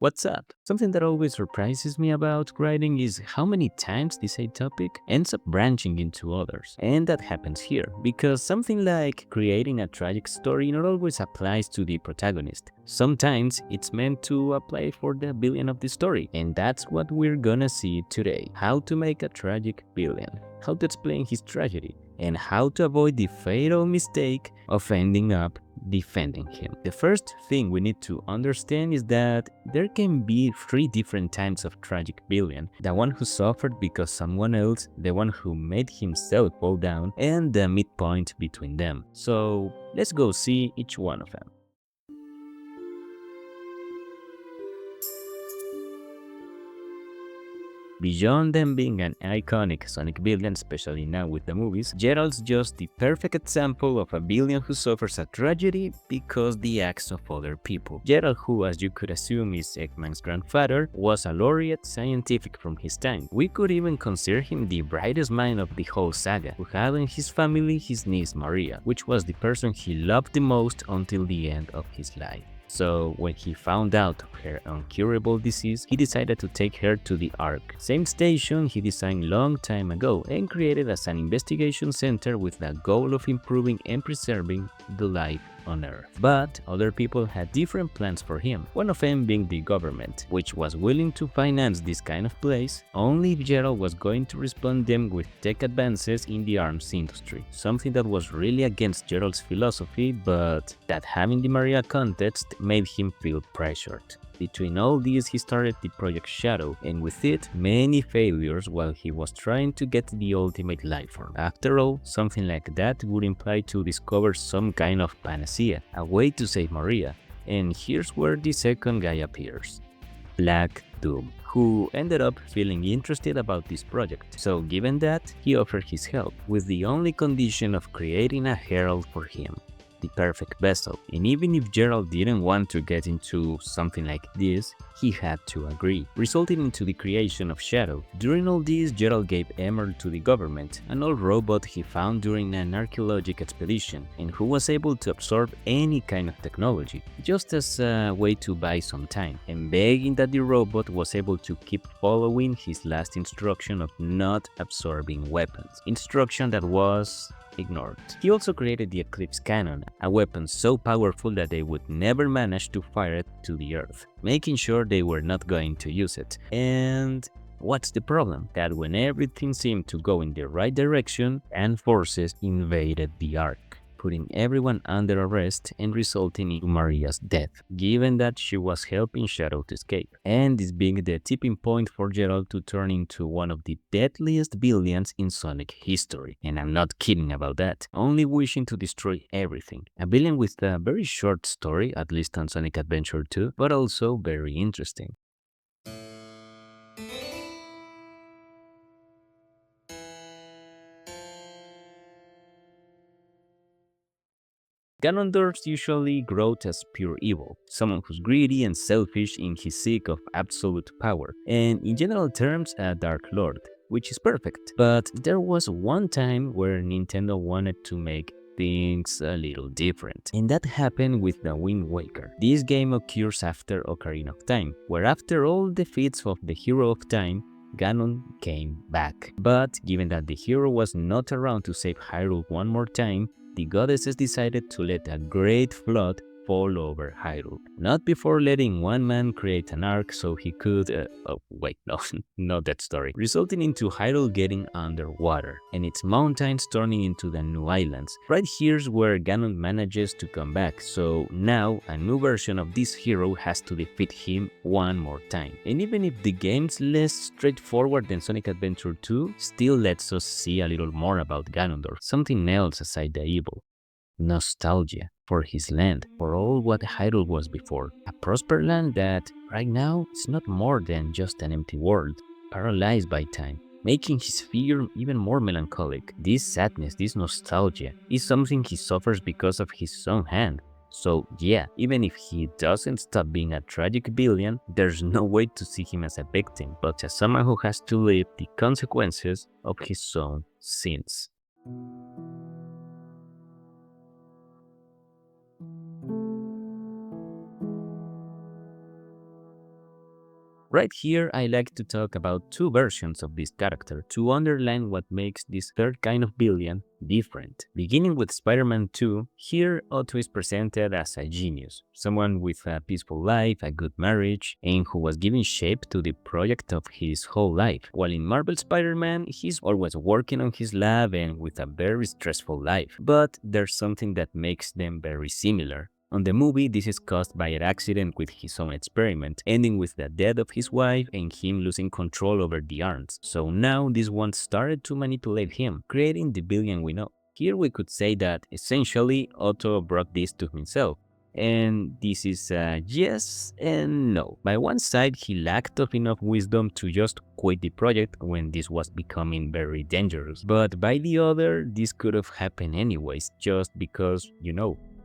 What's up? Something that always surprises me about writing is how many times the same topic ends up branching into others. And that happens here, because something like creating a tragic story not always applies to the protagonist. Sometimes it's meant to apply for the villain of the story. And that's what we're gonna see today. How to make a tragic villain, how to explain his tragedy, and how to avoid the fatal mistake of ending up defending him. The first thing we need to understand is that there can be three different types of tragic villain. The one who suffered because someone else, the one who made himself fall down, and the midpoint between them. So let's go see each one of them. Beyond them being an iconic Sonic villain, especially now with the movies, Gerald's just the perfect example of a villain who suffers a tragedy because the acts of other people. Gerald, who as you could assume is Eggman's grandfather, was a laureate scientific from his time. We could even consider him the brightest mind of the whole saga, who had in his family his niece Maria, which was the person he loved the most until the end of his life. So when he found out of her incurable disease, he decided to take her to the Ark, same station he designed long time ago and created as an investigation center with the goal of improving and preserving the life on Earth. But other people had different plans for him, one of them being the government, which was willing to finance this kind of place only if Gerald was going to respond them with tech advances in the arms industry, something that was really against Gerald's philosophy, but that having the Maria context made him feel pressured. Between all these, he started the Project Shadow, and with it, many failures while he was trying to get the ultimate life form. After all, something like that would imply to discover some kind of panacea, a way to save Maria. And here's where the second guy appears. Black Doom, who ended up feeling interested about this project. So given that, he offered his help, with the only condition of creating a herald for him, the perfect vessel. And even if Gerald didn't want to get into something like this, he had to agree, resulting into the creation of Shadow. During all this, Gerald gave Emerald to the government, an old robot he found during an archaeological expedition, and who was able to absorb any kind of technology, just as a way to buy some time, and begging that the robot was able to keep following his last instruction of not absorbing weapons, instruction that was ignored. He also created the Eclipse Cannon, a weapon so powerful that they would never manage to fire it to the Earth, making sure they were not going to use it. And what's the problem? That when everything seemed to go in the right direction, and forces invaded the Ark, putting everyone under arrest and resulting in Maria's death, given that she was helping Shadow to escape, and this being the tipping point for Gerald to turn into one of the deadliest villains in Sonic history. And I'm not kidding about that, only wishing to destroy everything. A villain with a very short story, at least on Sonic Adventure 2, but also very interesting. Ganondorf usually growth as pure evil, someone who's greedy and selfish in his seek of absolute power, and in general terms a Dark Lord, which is perfect. But there was one time where Nintendo wanted to make things a little different, and that happened with the Wind Waker. This game occurs after Ocarina of Time, where after all the feats of the Hero of Time, Ganon came back. But given that the hero was not around to save Hyrule one more time, the goddesses decided to let a great flood fall over Hyrule. Not before letting one man create an ark so he could, oh wait, no, not that story. Resulting into Hyrule getting underwater, and its mountains turning into the new islands. Right here's where Ganon manages to come back, so now a new version of this hero has to defeat him one more time. And even if the game's less straightforward than Sonic Adventure 2, still lets us see a little more about Ganondorf, something else aside the evil. Nostalgia for his land, for all what Hyrule was before. A prosperous land that, right now, is not more than just an empty world, paralyzed by time, making his figure even more melancholic. This sadness, this nostalgia, is something he suffers because of his own hand. So yeah, even if he doesn't stop being a tragic villain, there's no way to see him as a victim, but as someone who has to live the consequences of his own sins. Right here, I like to talk about two versions of this character to underline what makes this third kind of villain different. Beginning with Spider-Man 2, here Otto is presented as a genius, someone with a peaceful life, a good marriage, and who was giving shape to the project of his whole life. While in Marvel Spider-Man, he's always working on his lab and with a very stressful life. But there's something that makes them very similar. On the movie, this is caused by an accident with his own experiment, ending with the death of his wife and him losing control over the arms. So now this one started to manipulate him, creating the villain we know. Here we could say that essentially Otto brought this to himself. And this is a yes and no. By one side, he lacked of enough wisdom to just quit the project when this was becoming very dangerous. But by the other, this could have happened anyways, just because,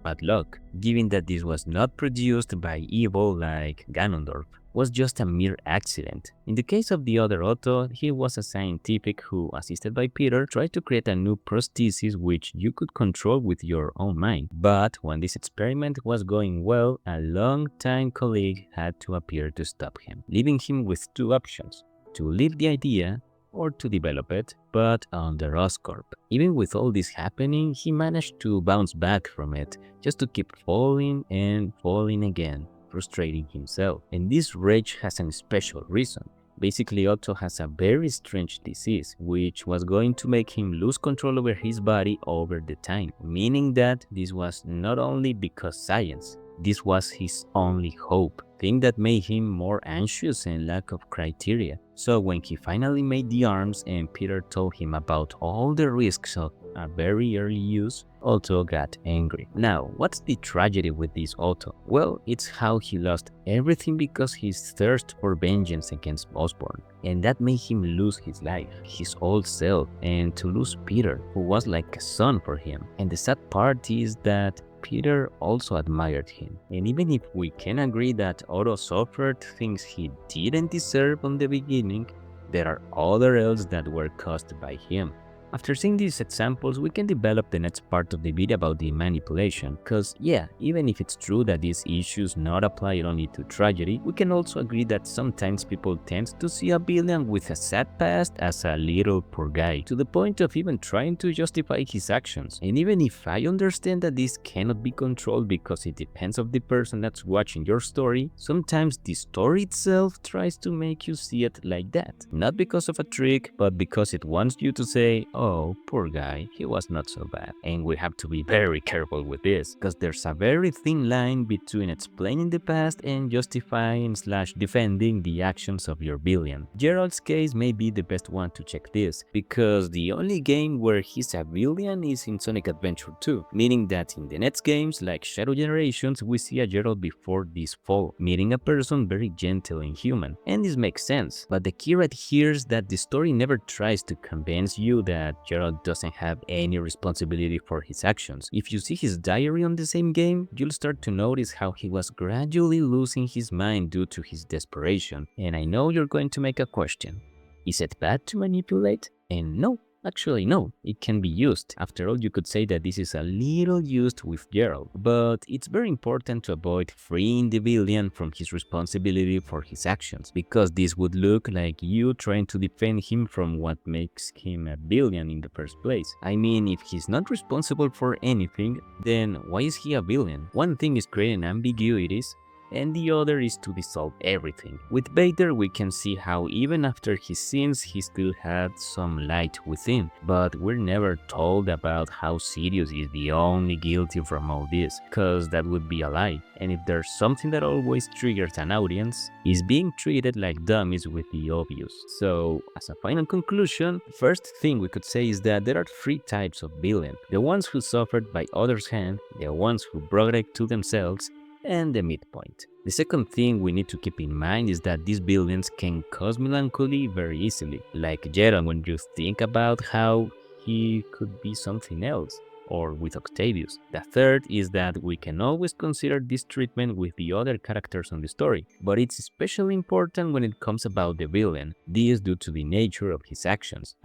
bad luck, given that this was not produced by evil like Ganondorf, was just a mere accident. In the case of the other Otto, he was a scientific who, assisted by Peter, tried to create a new prosthesis which you could control with your own mind. But when this experiment was going well, a long-time colleague had to appear to stop him, leaving him with two options: to leave the idea or to develop it, but under Oscorp. Even with all this happening, he managed to bounce back from it, just to keep falling and falling again, frustrating himself. And this rage has a special reason. Basically, Otto has a very strange disease, which was going to make him lose control over his body over the time, meaning that this was not only because science, this was his only hope, thing that made him more anxious and lack of criteria. So when he finally made the arms and Peter told him about all the risks of a very early use, Otto got angry. Now, what's the tragedy with this Otto? Well, it's how he lost everything because his thirst for vengeance against Osborn. And that made him lose his life, his old self, and to lose Peter, who was like a son for him. And the sad part is that Peter also admired him. And even if we can agree that Otto suffered things he didn't deserve on the beginning, there are other ills that were caused by him. After seeing these examples, we can develop the next part of the video about the manipulation, cause yeah, even if it's true that these issues not apply only to tragedy, we can also agree that sometimes people tend to see a villain with a sad past as a little poor guy, to the point of even trying to justify his actions. And even if I understand that this cannot be controlled because it depends on the person that's watching your story, sometimes the story itself tries to make you see it like that. Not because of a trick, but because it wants you to say, oh, poor guy, he was not so bad. And we have to be very careful with this, because there's a very thin line between explaining the past and justifying/defending the actions of your villain. Gerald's case may be the best one to check this, because the only game where he's a villain is in Sonic Adventure 2, meaning that in the next games like Shadow Generations, we see a Gerald before this fall, meeting a person very gentle and human. And this makes sense, but the key right here is that the story never tries to convince you that Gerald doesn't have any responsibility for his actions. If you see his diary on the same game, you'll start to notice how he was gradually losing his mind due to his desperation. And I know you're going to make a question. Is it bad to manipulate? And no. Actually, no, it can be used. After all, you could say that this is a little used with Gerald, but it's very important to avoid freeing the villain from his responsibility for his actions, because this would look like you trying to defend him from what makes him a villain in the first place. I mean, if he's not responsible for anything, then why is he a villain? One thing is creating ambiguities, and the other is to dissolve everything. With Vader, we can see how even after his sins, he still had some light within, but we're never told about how Sirius is the only guilty from all this, cause that would be a lie. And if there's something that always triggers an audience, is being treated like dummies with the obvious. So, as a final conclusion, first thing we could say is that there are three types of villain: the ones who suffered by others' hand, the ones who brought it to themselves, and the midpoint. The second thing we need to keep in mind is that these villains can cause melancholy very easily, like Gerald when you think about how he could be something else, or with Octavius. The third is that we can always consider this treatment with the other characters on the story, but it's especially important when it comes about the villain. This due to the nature of his actions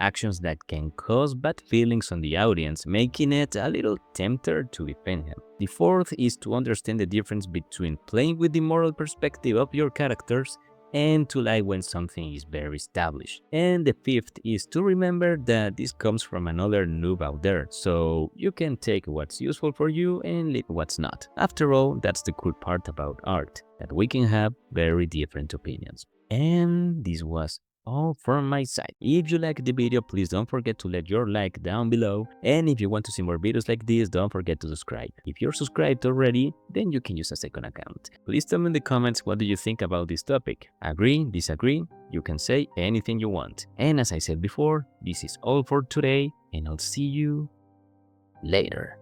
that can cause bad feelings on the audience, making it a little tempter to defend him. The fourth is to understand the difference between playing with the moral perspective of your characters and to like when something is very established. And the fifth is to remember that this comes from another noob out there, so you can take what's useful for you and leave what's not. After all, that's the cool part about art, that we can have very different opinions. And this was all from my side. If you liked the video, please don't forget to let your like down below. And if you want to see more videos like this, don't forget to subscribe. If you're subscribed already, then you can use a second account. Please tell me in the comments what do you think about this topic. Agree, disagree? You can say anything you want. And as I said before, this is all for today, and I'll see you later.